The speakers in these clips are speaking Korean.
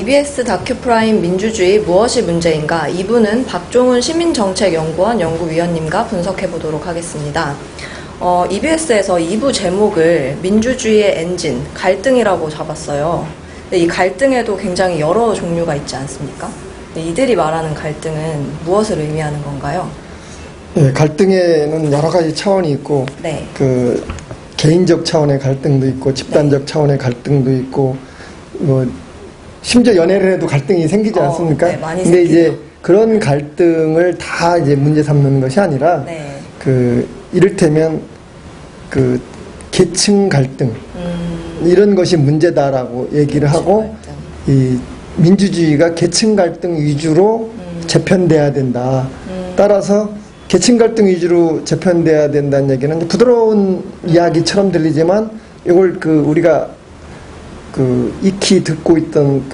EBS 다큐프라임 민주주의 무엇이 문제인가 2부는 박종훈 시민정책연구원 연구위원님과 분석해보도록 하겠습니다. EBS에서 2부 제목을 민주주의의 엔진, 갈등이라고 잡았어요. 근데 이 갈등에도 굉장히 여러 종류가 있지 않습니까? 이들이 말하는 갈등은 무엇을 의미하는 건가요? 네, 갈등에는 여러 가지 차원이 있고, 네. 개인적 차원의 갈등도 있고, 집단적 차원의 갈등도 있고, 심지어 연애를 해도 갈등이 생기지 않습니까? 네, 많이 근데 생기죠. 이제 그런 갈등을 다 이제 문제 삼는 것이 아니라, 네. 이를테면, 계층 갈등, 이런 것이 문제다라고 얘기를 하고, 이 민주주의가 계층 갈등 위주로 재편돼야 된다. 따라서 계층 갈등 위주로 재편돼야 된다는 얘기는 부드러운 이야기처럼 들리지만 이걸 우리가 익히 듣고 있던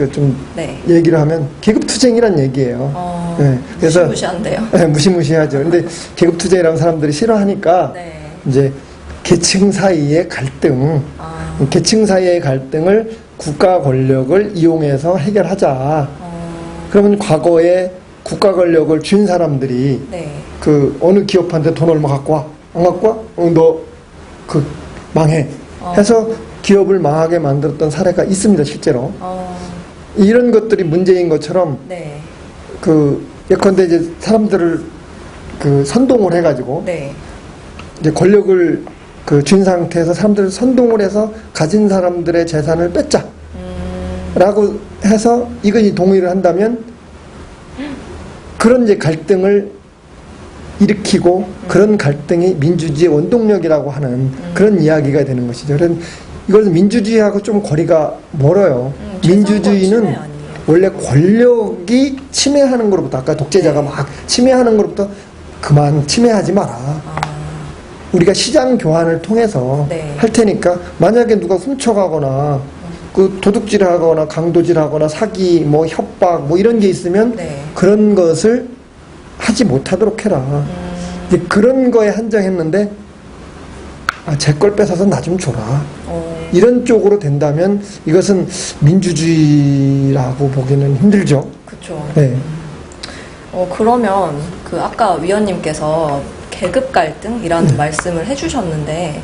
네. 얘기를 하면 계급투쟁이란 얘기예요. 네, 그래서 무시무시한데요. 네, 무시무시하죠. 근데 계급투쟁이라는 사람들이 싫어하니까 네. 이제 계층 사이의 갈등, 계층 사이의 갈등을 국가 권력을 이용해서 해결하자. 그러면 과거에 국가 권력을 쥔 사람들이 네. 어느 기업한테 돈 얼마 갖고 와? 안 갖고 와? 너 망해. 해서 기업을 망하게 만들었던 사례가 있습니다, 실제로. 이런 것들이 문제인 것처럼, 네. 예컨대 이제 사람들을 선동을 해가지고, 네. 이제 권력을 쥔 상태에서 사람들을 선동을 해서 가진 사람들의 재산을 뺏자. 라고 해서 이건이 동의를 한다면, 그런 이제 갈등을 일으키고 그런 갈등이 민주주의의 원동력이라고 하는 그런 이야기가 되는 것이죠. 그래서 이것은 민주주의하고 좀 거리가 멀어요. 민주주의는 원래 권력이 침해하는 것로부터, 아까 독재자가 막 침해하는 것로부터 그만 침해하지 마라. 우리가 시장 교환을 통해서 할 테니까 만약에 누가 훔쳐가거나 도둑질을 하거나 강도질 하거나 사기, 협박, 이런 게 있으면 그런 것을 하지 못하도록 해라. 이제 그런 거에 한정했는데, 제 걸 뺏어서 나 좀 줘라. 이런 쪽으로 된다면 이것은 민주주의라고 보기는 힘들죠. 그렇죠. 네. 그러면 아까 위원님께서 계급 갈등이라는 말씀을 해주셨는데,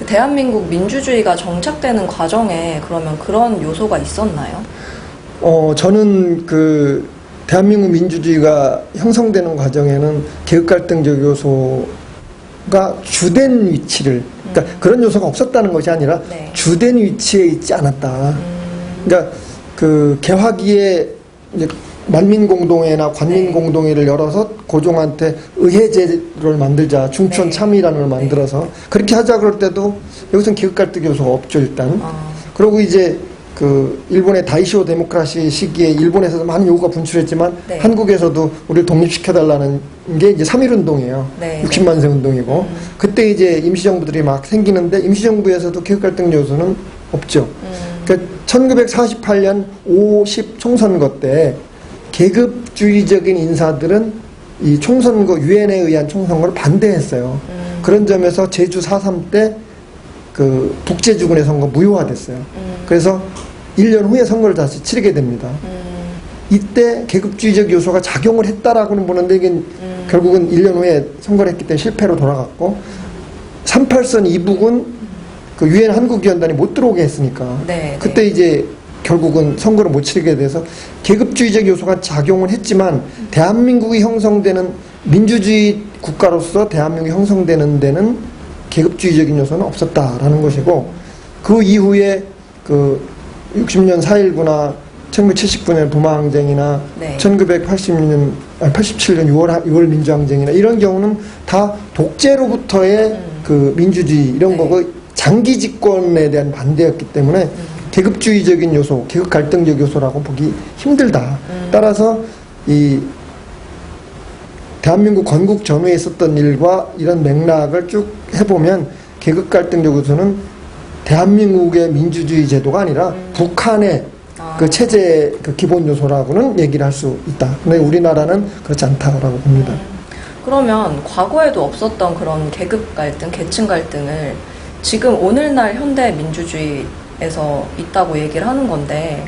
대한민국 민주주의가 정착되는 과정에 그러면 그런 요소가 있었나요? 저는 대한민국 민주주의가 형성되는 과정에는 계급 갈등적 요소가 주된 위치를, 그러니까 그런 요소가 없었다는 것이 아니라 주된 위치에 있지 않았다. 그러니까 개화기에 이제 만민공동회나 관민공동회를 열어서 고종한테 의회제를 만들자, 중천 참의라는 걸 만들어서 그렇게 하자 그럴 때도 여기서는 계급 갈등 요소가 없죠, 일단. 그리고 이제 일본의 다이쇼 데모크라시 시기에 일본에서도 많은 요구가 분출했지만 한국에서도 우리를 독립시켜달라는 게 이제 3.1운동이에요. 60만세 운동이고. 그때 이제 임시정부들이 막 생기는데 임시정부에서도 계급 갈등 요소는 없죠. 그러니까 1948년 50 총선거 때 계급주의적인 인사들은 이 총선거, 유엔에 의한 총선거를 반대했어요. 그런 점에서 제주 4.3 때 독재주군의 선거 무효화됐어요. 그래서 1년 후에 선거를 다시 치르게 됩니다. 이때 계급주의적 요소가 작용을 했다라고는 보는데 이게 결국은 1년 후에 선거를 했기 때문에 실패로 돌아갔고 38선 이북은 유엔 한국위원단이 못 들어오게 했으니까 그때 이제 결국은 선거를 못 치르게 돼서 계급주의적 요소가 작용을 했지만 대한민국이 형성되는 민주주의 국가로서 대한민국이 형성되는 계급주의적인 요소는 없었다라는 것이고 그 이후에 60년 4.19나 1979년 도마항쟁이나 1987년 6월 민주항쟁이나 이런 경우는 다 독재로부터의 민주주의 이런 거고 장기 집권에 대한 반대였기 때문에 계급주의적인 요소, 계급 갈등적 요소라고 보기 힘들다. 따라서 이 대한민국 건국 전후에 있었던 일과 이런 맥락을 쭉 해보면 계급 갈등적 요소는 대한민국의 민주주의 제도가 아니라 북한의 체제의 기본 요소라고는 얘기를 할 수 있다. 근데 우리나라는 그렇지 않다라고 봅니다. 그러면 과거에도 없었던 그런 계급 갈등, 계층 갈등을 지금 오늘날 현대 민주주의에서 있다고 얘기를 하는 건데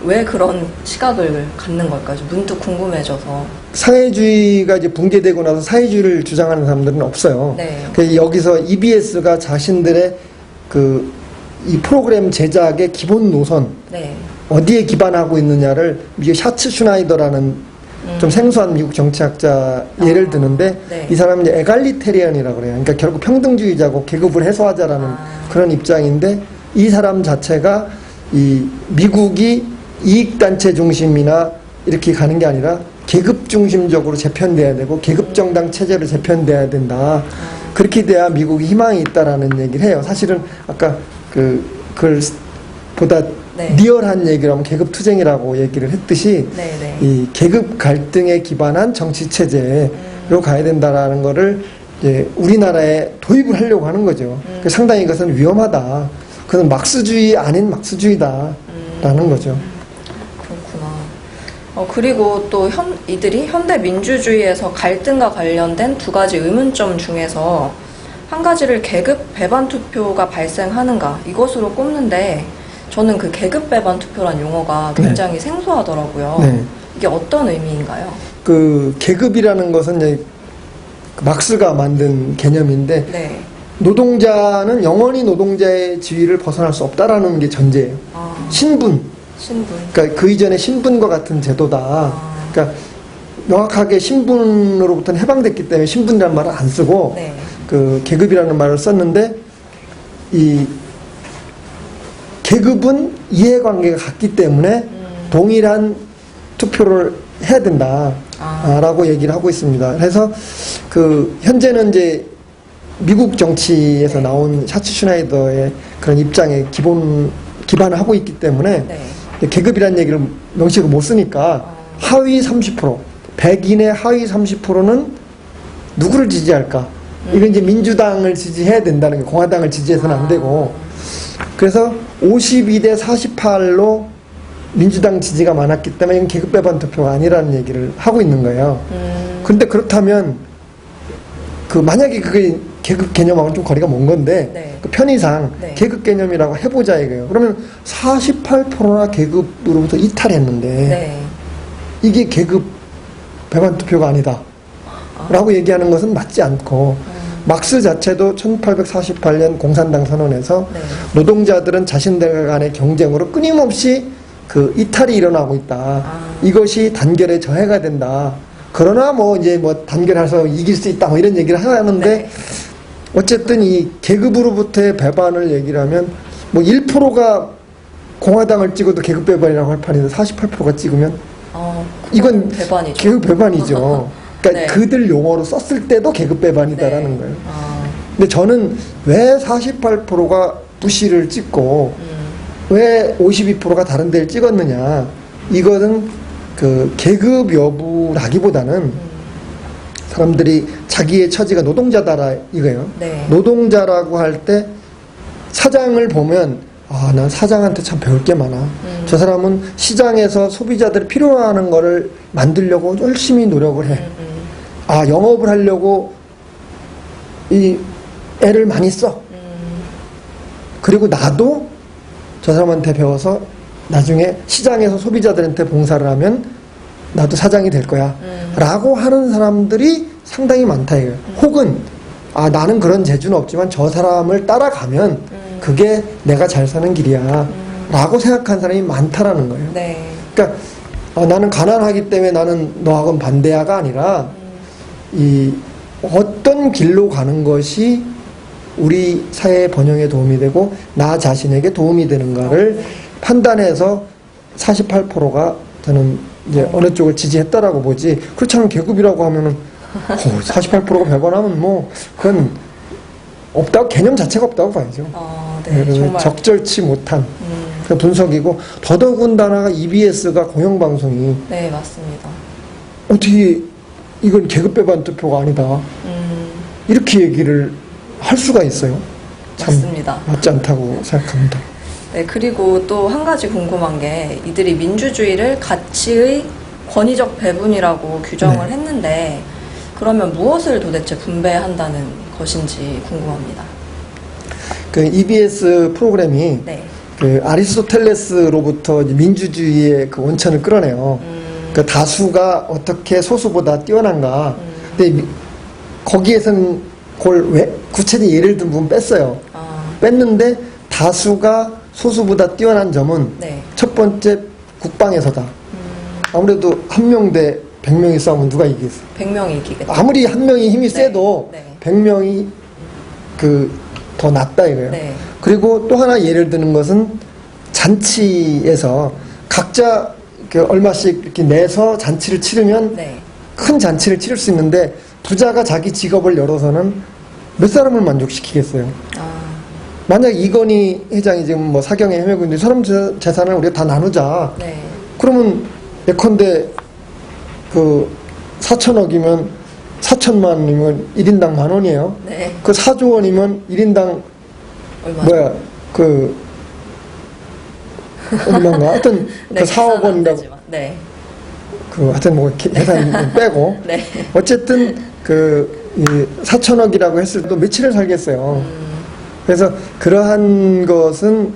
왜 그런 시각을 갖는 걸까요? 문득 궁금해져서. 사회주의가 이제 붕괴되고 나서 사회주의를 주장하는 사람들은 없어요. 네. 그래서 여기서 EBS가 자신들의 이 프로그램 제작의 기본 노선, 네. 어디에 기반하고 있느냐를 미국 샤츠 슈나이더라는 좀 생소한 미국 정치학자 예를 드는데 네. 이 사람은 이제 에갈리테리언이라고 그래요. 그러니까 결국 평등주의자고 계급을 해소하자라는 그런 입장인데 이 사람 자체가 이 미국이 이익단체 중심이나 이렇게 가는 게 아니라 계급 중심적으로 재편돼야 되고 계급정당 체제로 재편돼야 된다. 그렇게 돼야 미국이 희망이 있다라는 얘기를 해요. 사실은 아까 그걸 보다 네. 리얼한 얘기를 하면 계급투쟁이라고 얘기를 했듯이 네. 이 계급 갈등에 기반한 정치 체제로 가야 된다라는 거를 이제 우리나라에 도입을 하려고 하는 거죠. 상당히 이것은 위험하다. 그건 막스주의 아닌 막스주의다라는 거죠. 그렇구나. 그리고 또 이들이 현대 민주주의에서 갈등과 관련된 두 가지 의문점 중에서 한 가지를 계급 배반 투표가 발생하는가 이것으로 꼽는데 저는 그 계급 배반 투표란 용어가 굉장히 생소하더라고요. 네. 이게 어떤 의미인가요? 그 계급이라는 것은 이제 막스가 만든 개념인데 네. 노동자는 영원히 노동자의 지위를 벗어날 수 없다라는 게 전제예요. 신분. 그러니까 그 이전에 신분과 같은 제도다. 그러니까 명확하게 신분으로부터는 해방됐기 때문에 신분이라는 말을 안 쓰고 네. 그 계급이라는 말을 썼는데 이 계급은 이해관계가 같기 때문에 동일한 투표를 해야 된다라고 얘기를 하고 있습니다. 그래서 그 현재는 이제 미국 정치에서 나온 샤츠 슈나이더의 그런 입장에 기반을 하고 있기 때문에 네. 계급이라는 얘기를 명식을 못 쓰니까 하위 30%, 백인의 하위 30%는 누구를 지지할까? 이건 이제 민주당을 지지해야 된다는 게 공화당을 지지해서는 안 되고 그래서 52대 48로 민주당 지지가 많았기 때문에 이건 계급 배반 투표가 아니라는 얘기를 하고 있는 거예요. 그런데 그렇다면 만약에 그게 계급 개념하고는 좀 거리가 먼 건데 네. 그 편의상 네. 계급 개념이라고 해보자 이거예요. 그러면 48%나 계급으로부터 이탈했는데 네. 이게 계급 배반 투표가 아니다 라고 얘기하는 것은 맞지 않고 막스 자체도 1848년 공산당 선언에서 네. 노동자들은 자신들 간의 경쟁으로 끊임없이 그 이탈이 일어나고 있다. 이것이 단결의 저해가 된다. 그러나 이제 단결해서 이길 수 있다. 이런 얘기를 하는데 네. 어쨌든 이 계급으로부터의 배반을 얘기를 하면 1%가 공화당을 찍어도 계급 배반이라고 할 판인데 48%가 찍으면 이건 배반이죠. 계급 배반이죠. 그러니까 네. 그들 용어로 썼을 때도 계급 배반이다라는 네. 거예요. 근데 저는 왜 48%가 부시를 찍고 왜 52%가 다른 데를 찍었느냐. 이거는 그 계급 여부라기보다는 사람들이 자기의 처지가 노동자다라 이거예요. 네. 노동자라고 할 때 사장을 보면 난 사장한테 참 배울 게 많아. 저 사람은 시장에서 소비자들이 필요하는 거를 만들려고 열심히 노력을 해. 영업을 하려고 이 애를 많이 써. 그리고 나도 저 사람한테 배워서 나중에 시장에서 소비자들한테 봉사를 하면 나도 사장이 될 거야. 라고 하는 사람들이 상당히 많다 이거예요. 혹은 나는 그런 재주는 없지만 저 사람을 따라가면 그게 내가 잘 사는 길이야. 라고 생각한 사람이 많다라는 거예요. 네. 그러니까 나는 가난하기 때문에 나는 너하고는 반대야가 아니라 이 어떤 길로 가는 것이 우리 사회 번영에 도움이 되고 나 자신에게 도움이 되는가를 판단해서 48%가 저는 이제 어느 쪽을 지지했다라고 보지. 그렇지 않으면 계급이라고 하면은 48%가 배반하면 그건 없다고 개념 자체가 없다고 봐야죠. 네, 정말 적절치 못한 그 분석이고 더더군다나 EBS가 공영방송이 네, 맞습니다. 어떻게 이건 계급 배반 투표가 아니다. 이렇게 얘기를 할 수가 있어요. 참 맞습니다. 맞지 않다고 생각합니다. 네, 그리고 또 한 가지 궁금한 게 이들이 민주주의를 가치의 권위적 배분이라고 규정을 네. 했는데 그러면 무엇을 도대체 분배한다는 것인지 궁금합니다. 그 EBS 프로그램이 네. 그 아리스토텔레스로부터 이제 민주주의의 그 원천을 끌어내요. 그 다수가 어떻게 소수보다 뛰어난가. 근데 거기에서는 그걸 왜 구체적인 예를 든 부분 뺐어요. 뺐는데 다수가 소수보다 뛰어난 점은 네. 첫 번째 국방에서다. 아무래도 한 명 대 100명이 싸우면 누가 이기겠어? 100명이 이기겠다. 아무리 한 명이 힘이 세도 네. 100명이 더 낫다 이거예요. 네. 그리고 또 하나 예를 드는 것은 잔치에서 각자 얼마씩 이렇게 내서 잔치를 치르면 네. 큰 잔치를 치를 수 있는데 부자가 자기 직업을 열어서는 몇 사람을 만족시키겠어요. 만약 이건희 회장이 지금 뭐 사경에 헤매고 있는데 사람 재산을 우리가 다 나누자. 네. 그러면 예컨대 4천억이면 4천만이면 1인당 10,000원이에요. 네. 그 4조 원이면 1인당 얼마? 얼마인가? 하여튼 네, 그 4억 원이라고. 네. 하여튼 뭐 계산 빼고. 네. 어쨌든 이 4천억이라고 했을 때 며칠을 살겠어요. 그래서 그러한 것은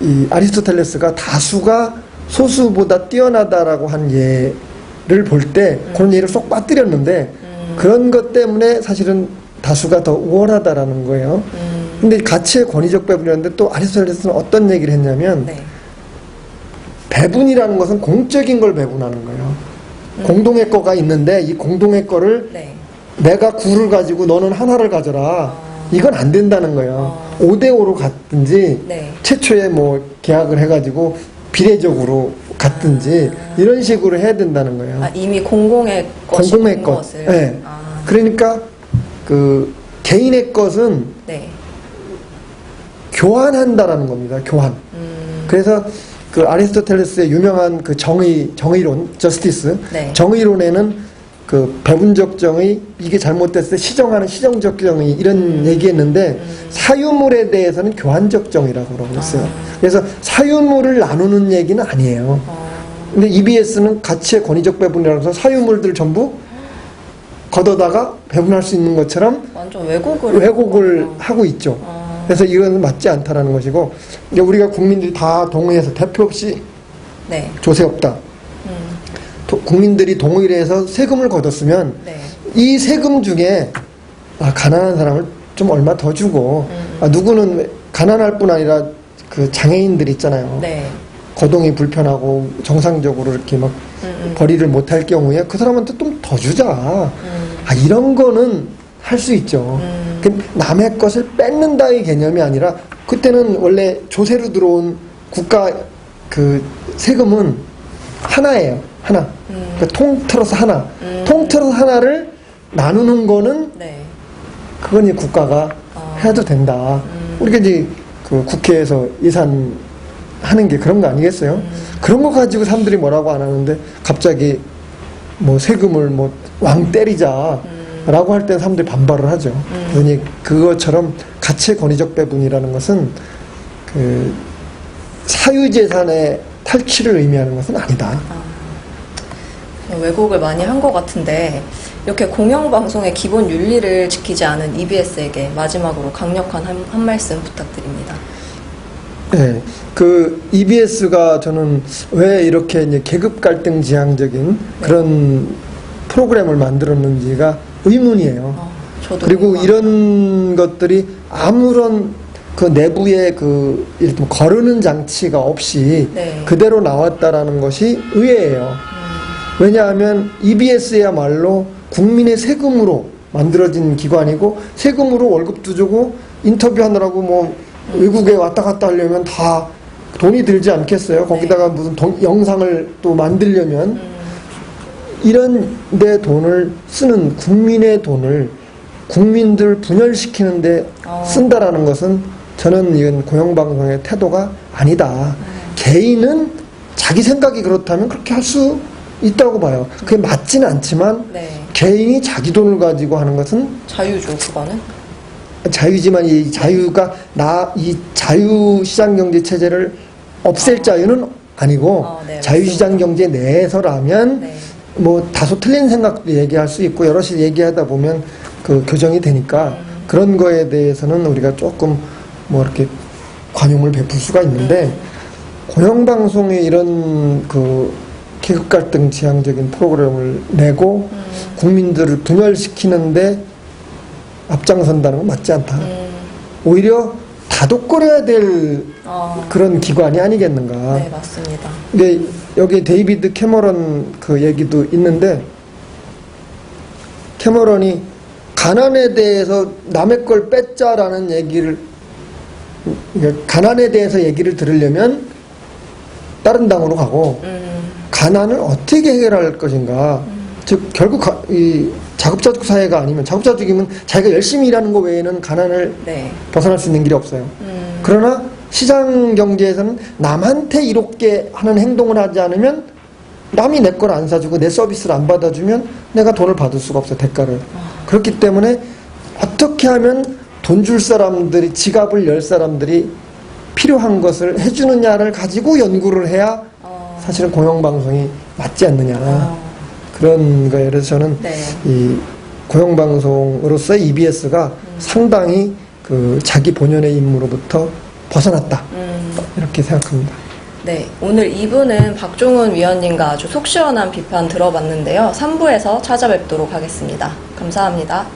이 아리스토텔레스가 다수가 소수보다 뛰어나다라고 한 예를 볼 때 그런 예를 쏙 빠뜨렸는데 그런 것 때문에 사실은 다수가 더 우월하다라는 거예요. 근데 가치의 권위적 배분이었는데 또 아리스토텔레스는 어떤 얘기를 했냐면 네. 배분이라는 것은 공적인 걸 배분하는 거예요. 공동의 거가 있는데 이 공동의 거를 네. 내가 9를 가지고 너는 하나를 가져라. 이건 안 된다는 거예요. 5대5로 갔든지 네. 최초에 뭐 계약을 해가지고 비례적으로 갔든지 이런 식으로 해야 된다는 거예요. 이미 공공의 것이 공공의 된 것. 것을. 네. 그러니까 개인의 것은 네. 교환한다라는 겁니다. 교환. 그래서 아리스토텔레스의 유명한 정의론, 저스티스. 네. 정의론에는 배분적 정의, 이게 잘못됐을 때 시정하는 시정적 정의, 이런 얘기했는데, 사유물에 대해서는 교환적 정의라고 그러고 있어요. 그래서 사유물을 나누는 얘기는 아니에요. 근데 EBS는 가치의 권위적 배분이라고 해서 사유물들 전부 걷어다가 배분할 수 있는 것처럼 완전 왜곡을 하고 있죠. 그래서 이건 맞지 않다라는 것이고, 이제 우리가 국민들이 다 동의해서 대표 없이 네. 조세 없다. 국민들이 동의를 해서 세금을 걷었으면 네. 이 세금 중에 가난한 사람을 좀 얼마 더 주고 누구는 가난할 뿐 아니라 장애인들 있잖아요. 네. 거동이 불편하고 정상적으로 이렇게 막 벌이를 못할 경우에 그 사람한테 좀 더 주자. 이런 거는 할 수 있죠. 남의 것을 뺏는다의 개념이 아니라 그때는 원래 조세로 들어온 국가 세금은 하나예요. 하나. 그러니까 통틀어서 하나. 통틀어서 하나를 나누는 거는 네. 그건 이제 국가가 해도 된다. 우리가 이제 국회에서 예산 하는 게 그런 거 아니겠어요? 그런 거 가지고 사람들이 뭐라고 안 하는데 갑자기 뭐 세금을 뭐 왕 때리자 라고 할 때 사람들이 반발을 하죠. 그러니 그것처럼 가치의 권위적 배분이라는 것은 사유재산의 탈취를 의미하는 것은 아니다. 왜곡을 많이 한 것 같은데 이렇게 공영방송의 기본 윤리를 지키지 않은 EBS에게 마지막으로 강력한 한 말씀 부탁드립니다. 네, EBS가 저는 왜 이렇게 이제 계급 갈등 지향적인 그런 프로그램을 만들었는지가 의문이에요. 저도 그리고 궁금합니다. 이런 것들이 아무런 내부에 예를 들면 거르는 장치가 없이 네. 그대로 나왔다라는 것이 의외예요. 왜냐하면 EBS야말로 국민의 세금으로 만들어진 기관이고 세금으로 월급도 주고 인터뷰하느라고 뭐 외국에 왔다 갔다 하려면 다 돈이 들지 않겠어요? 거기다가 무슨 영상을 또 만들려면 이런 데 돈을 쓰는 국민의 돈을 국민들 분열시키는 데 쓴다라는 것은 저는 이건 공영방송의 태도가 아니다. 개인은 자기 생각이 그렇다면 그렇게 할 수 있다고 봐요. 그게 맞지는 않지만 네. 개인이 자기 돈을 가지고 하는 것은 자유죠, 그거는. 자유지만 이 자유가 이 자유시장 경제 체제를 없앨 자유는 아니고 네, 자유시장 경제 내에서라면 네. 뭐 다소 틀린 생각도 얘기할 수 있고 여럿이 얘기하다 보면 교정이 되니까 그런 거에 대해서는 우리가 조금 뭐 이렇게 관용을 베풀 수가 있는데 공영방송에 이런 그 계급 갈등 지향적인 프로그램을 내고 국민들을 분열시키는데 앞장선다는 건 맞지 않다. 오히려 다독거려야 될 그런 기관이 아니겠는가. 네, 맞습니다. 근데 여기 데이비드 캐머런 그 얘기도 있는데, 캐머런이 가난에 대해서 남의 걸 뺏자라는 얘기를, 가난에 대해서 얘기를 들으려면 다른 당으로 가고, 가난을 어떻게 해결할 것인가. 즉 결국 이 자급자족 사회가 아니면, 자급자족이면 자기가 열심히 일하는 것 외에는 가난을 네. 벗어날 수 있는 길이 없어요. 그러나 시장 경제에서는 남한테 이롭게 하는 행동을 하지 않으면, 남이 내 걸 안 사주고 내 서비스를 안 받아주면 내가 돈을 받을 수가 없어요, 대가를. 그렇기 때문에 어떻게 하면 돈 줄 사람들이, 지갑을 열 사람들이 필요한 것을 해주느냐를 가지고 연구를 해야 사실은 공영방송이 맞지 않느냐. 그런 거에 대해서 저는 네. 이 공영방송으로서의 EBS가 상당히 그 자기 본연의 임무로부터 벗어났다. 이렇게 생각합니다. 네, 오늘 2부는 박종훈 위원님과 아주 속 시원한 비판 들어봤는데요. 3부에서 찾아뵙도록 하겠습니다. 감사합니다.